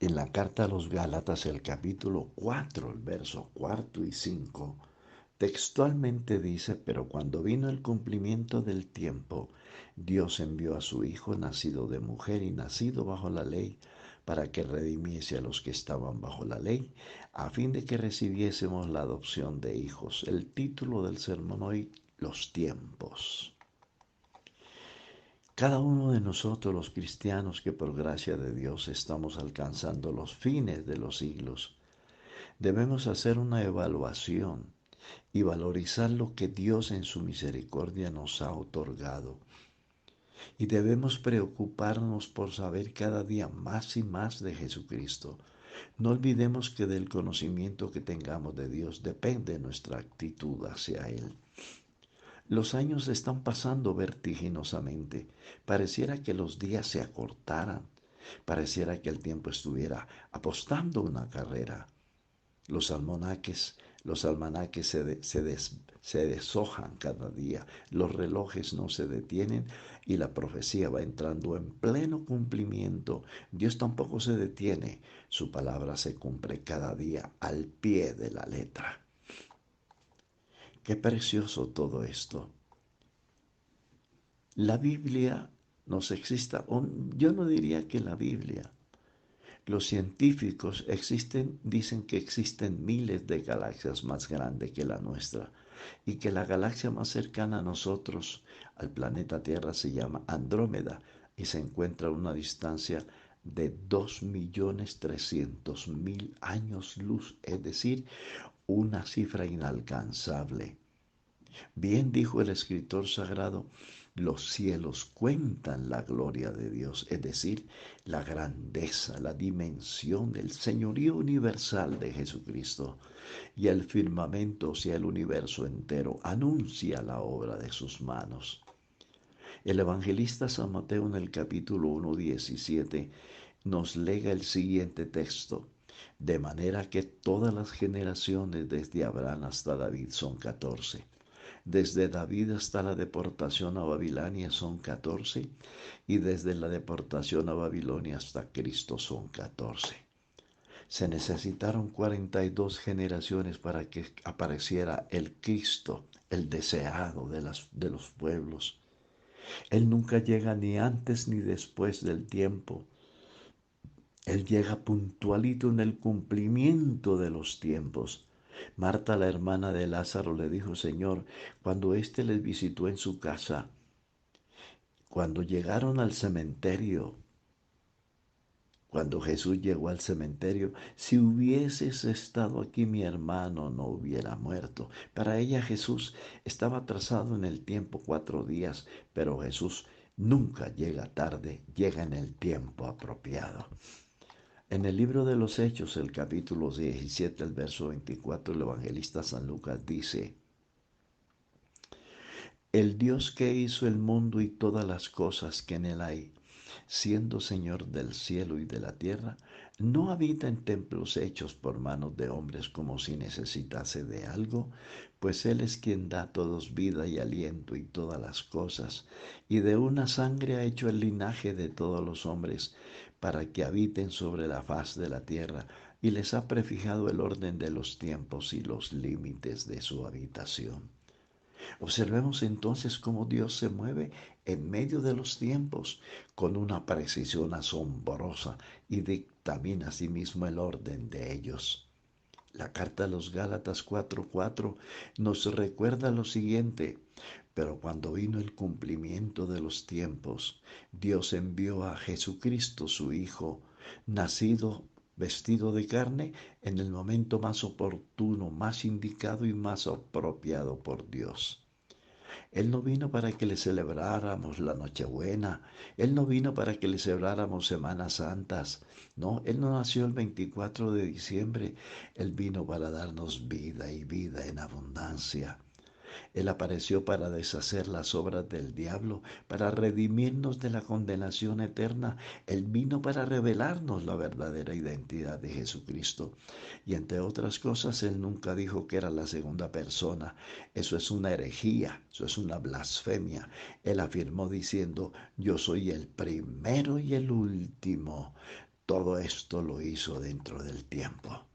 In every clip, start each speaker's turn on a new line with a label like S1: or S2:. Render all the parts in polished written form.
S1: En la carta a los Gálatas, el capítulo 4, el verso cuarto y 5, textualmente dice, pero cuando vino el cumplimiento del tiempo, Dios envió a su Hijo, nacido de mujer y nacido bajo la ley, para que redimiese a los que estaban bajo la ley, a fin de que recibiésemos la adopción de hijos. El título del sermón hoy, los tiempos. Cada uno de nosotros los cristianos que por gracia de Dios estamos alcanzando los fines de los siglos, debemos hacer una evaluación y valorizar lo que Dios en su misericordia nos ha otorgado. Y debemos preocuparnos por saber cada día más y más de Jesucristo. No olvidemos que del conocimiento que tengamos de Dios depende nuestra actitud hacia Él. Los años están pasando vertiginosamente. Pareciera que los días se acortaran. Pareciera que el tiempo estuviera apostando una carrera. Los almanaques, los almanaques se deshojan cada día, los relojes no se detienen y la profecía va entrando en pleno cumplimiento. Dios tampoco se detiene, su palabra se cumple cada día al pie de la letra. Qué precioso todo esto. La Biblia nos exista, yo no diría que la Biblia. Los científicos dicen que existen miles de galaxias más grandes que la nuestra y que la galaxia más cercana a nosotros, al planeta Tierra, se llama Andrómeda y se encuentra a una distancia de 2.300.000 años luz, es decir, una cifra inalcanzable. Bien dijo el escritor sagrado, los cielos cuentan la gloria de Dios, es decir, la grandeza, la dimensión del señorío universal de Jesucristo. Y el firmamento, o sea, el universo entero, anuncia la obra de sus manos. El evangelista San Mateo en el capítulo 1:17 nos lega el siguiente texto. De manera que todas las generaciones desde Abraham hasta David son 14. Desde David hasta la deportación a Babilonia son 14 y desde la deportación a Babilonia hasta Cristo son 14. Se necesitaron 42 generaciones para que apareciera el Cristo, el deseado de los pueblos. Él nunca llega ni antes ni después del tiempo. Él llega puntualito en el cumplimiento de los tiempos. Marta, la hermana de Lázaro, le dijo, Señor, cuando éste les visitó en su casa, cuando llegaron al cementerio, cuando Jesús llegó al cementerio, si hubieses estado aquí, mi hermano no hubiera muerto. Para ella Jesús estaba atrasado en el tiempo 4 días, pero Jesús nunca llega tarde, llega en el tiempo apropiado. En el libro de los Hechos, el capítulo 17, el verso 24, el evangelista San Lucas dice, el Dios que hizo el mundo y todas las cosas que en él hay, siendo Señor del cielo y de la tierra, no habita en templos hechos por manos de hombres como si necesitase de algo, pues Él es quien da a todos vida y aliento y todas las cosas, y de una sangre ha hecho el linaje de todos los hombres, para que habiten sobre la faz de la tierra, y les ha prefijado el orden de los tiempos y los límites de su habitación. Observemos entonces cómo Dios se mueve en medio de los tiempos con una precisión asombrosa y dictamina asimismo el orden de ellos. La carta a los Gálatas 4:4 nos recuerda lo siguiente, pero cuando vino el cumplimiento de los tiempos, Dios envió a Jesucristo su Hijo, nacido vestido de carne, en el momento más oportuno, más indicado y más apropiado por Dios. Él no vino para que le celebráramos la Nochebuena. Él no vino para que le celebráramos Semanas Santas. No, Él no nació el 24 de diciembre. Él vino para darnos vida y vida en abundancia. Él apareció para deshacer las obras del diablo, para redimirnos de la condenación eterna. Él vino para revelarnos la verdadera identidad de Jesucristo. Y entre otras cosas, Él nunca dijo que era la segunda persona. Eso es una herejía, eso es una blasfemia. Él afirmó diciendo, yo soy el primero y el último. todo esto lo hizo dentro del tiempo.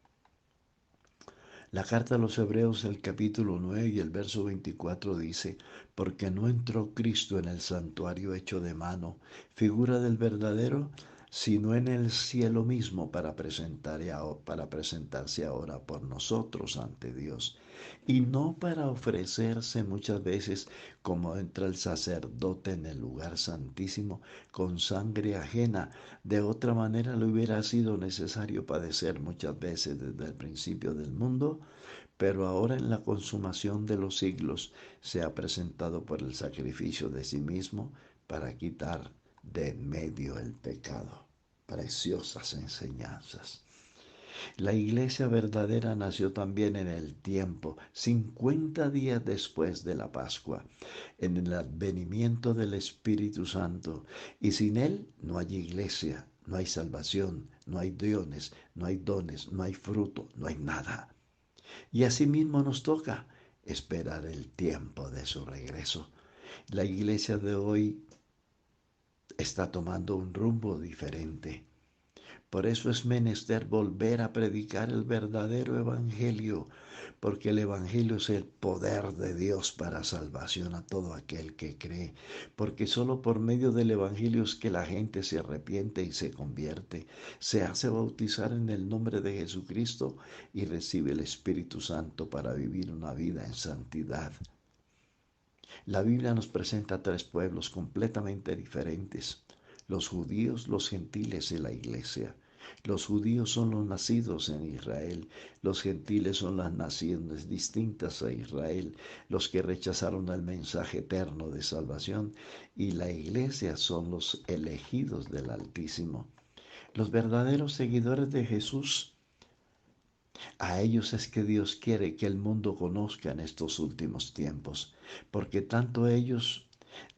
S1: La carta a los Hebreos, el capítulo 9 y el verso 24 dice, porque no entró Cristo en el santuario hecho de mano, figura del verdadero, sino en el cielo mismo para presentarse ahora por nosotros ante Dios, y no para ofrecerse muchas veces como entra el sacerdote en el lugar santísimo con sangre ajena. De otra manera le hubiera sido necesario padecer muchas veces desde el principio del mundo, pero ahora en la consumación de los siglos se ha presentado por el sacrificio de sí mismo para quitar de en medio el pecado. Preciosas enseñanzas. La iglesia verdadera nació también en el tiempo, 50 días después de la Pascua, en el advenimiento del Espíritu Santo, y sin él no hay iglesia, no hay salvación, no hay dones, no hay fruto, no hay nada. Y asimismo nos toca esperar el tiempo de su regreso. La iglesia de hoy está tomando un rumbo diferente. Por eso es menester volver a predicar el verdadero evangelio, porque el evangelio es el poder de Dios para salvación a todo aquel que cree, porque solo por medio del evangelio es que la gente se arrepiente y se convierte, se hace bautizar en el nombre de Jesucristo y recibe el Espíritu Santo para vivir una vida en santidad. La Biblia nos presenta tres pueblos completamente diferentes: los judíos, los gentiles y la iglesia. Los judíos son los nacidos en Israel, los gentiles son las naciones distintas a Israel, los que rechazaron el mensaje eterno de salvación, y la iglesia son los elegidos del Altísimo. Los verdaderos seguidores de Jesús, a ellos es que Dios quiere que el mundo conozca en estos últimos tiempos, porque tanto ellos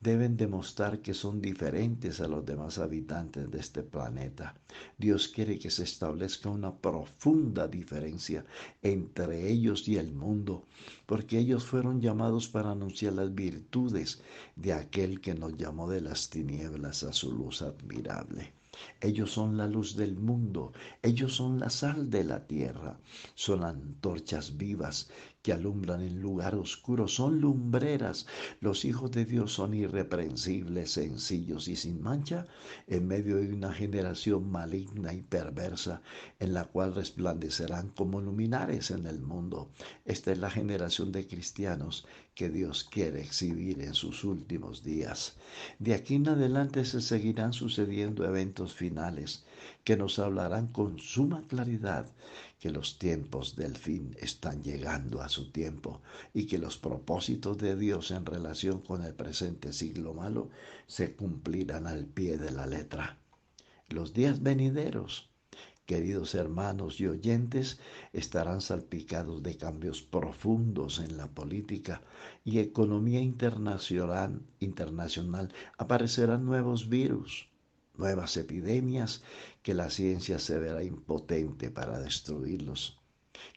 S1: deben demostrar que son diferentes a los demás habitantes de este planeta. Dios quiere que se establezca una profunda diferencia entre ellos y el mundo, porque ellos fueron llamados para anunciar las virtudes de aquel que nos llamó de las tinieblas a su luz admirable. Ellos son la luz del mundo, ellos son la sal de la tierra, son antorchas vivas que alumbran en lugar oscuro, son lumbreras. Los hijos de Dios son irreprensibles, sencillos y sin mancha en medio de una generación maligna y perversa en la cual resplandecerán como luminares en el mundo. Esta es la generación de cristianos que Dios quiere exhibir en sus últimos días. De aquí en adelante se seguirán sucediendo eventos finales que nos hablarán con suma claridad que los tiempos del fin están llegando a su tiempo y que los propósitos de Dios en relación con el presente siglo malo se cumplirán al pie de la letra. Los días venideros, queridos hermanos y oyentes, estarán salpicados de cambios profundos en la política y economía internacional. Aparecerán nuevos virus, nuevas epidemias que la ciencia se verá impotente para destruirlos.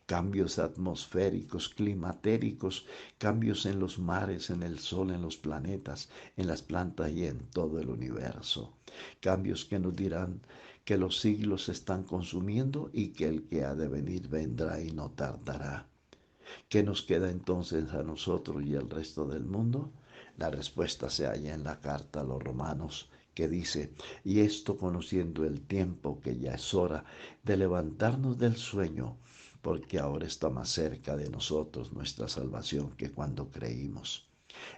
S1: Cambios atmosféricos, climatéricos, cambios en los mares, en el sol, en los planetas, en las plantas y en todo el universo. Cambios que nos dirán que los siglos se están consumiendo y que el que ha de venir vendrá y no tardará. ¿Qué nos queda entonces a nosotros y al resto del mundo? La respuesta se halla en la carta a los Romanos, que dice, y esto conociendo el tiempo, que ya es hora de levantarnos del sueño, porque ahora está más cerca de nosotros nuestra salvación que cuando creímos.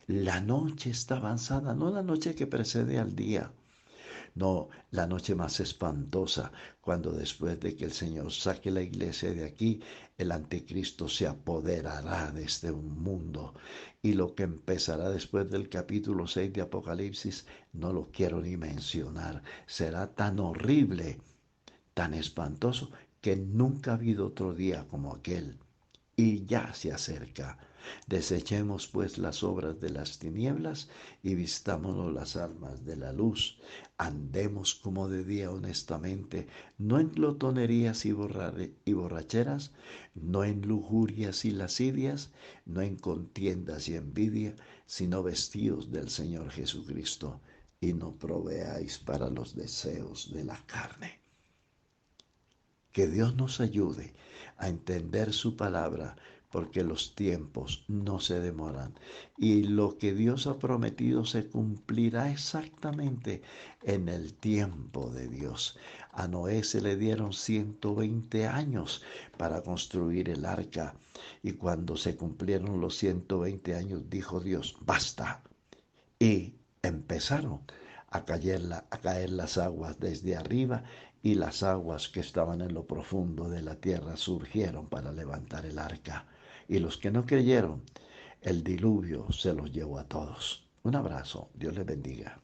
S1: La noche está avanzada, no la noche que precede al día, no, la noche más espantosa, cuando después de que el Señor saque la iglesia de aquí, el anticristo se apoderará de este mundo. Y lo que empezará después del capítulo 6 de Apocalipsis, no lo quiero ni mencionar. Será tan horrible, tan espantoso, que nunca ha habido otro día como aquel. Y ya se acerca. Desechemos pues las obras de las tinieblas y vistámonos las armas de la luz. Andemos como de día honestamente, no en glotonerías y borracheras, no en lujurias y lascivias, no en contiendas y envidia, sino vestidos del Señor Jesucristo, y no proveáis para los deseos de la carne. Que Dios nos ayude a entender su palabra, porque los tiempos no se demoran y lo que Dios ha prometido se cumplirá exactamente en el tiempo de Dios. A Noé se le dieron 120 años para construir el arca y cuando se cumplieron los 120 años dijo Dios, basta. Y empezaron a caer las aguas desde arriba y las aguas que estaban en lo profundo de la tierra surgieron para levantar el arca. Y los que no creyeron, el diluvio se los llevó a todos. Un abrazo, Dios les bendiga.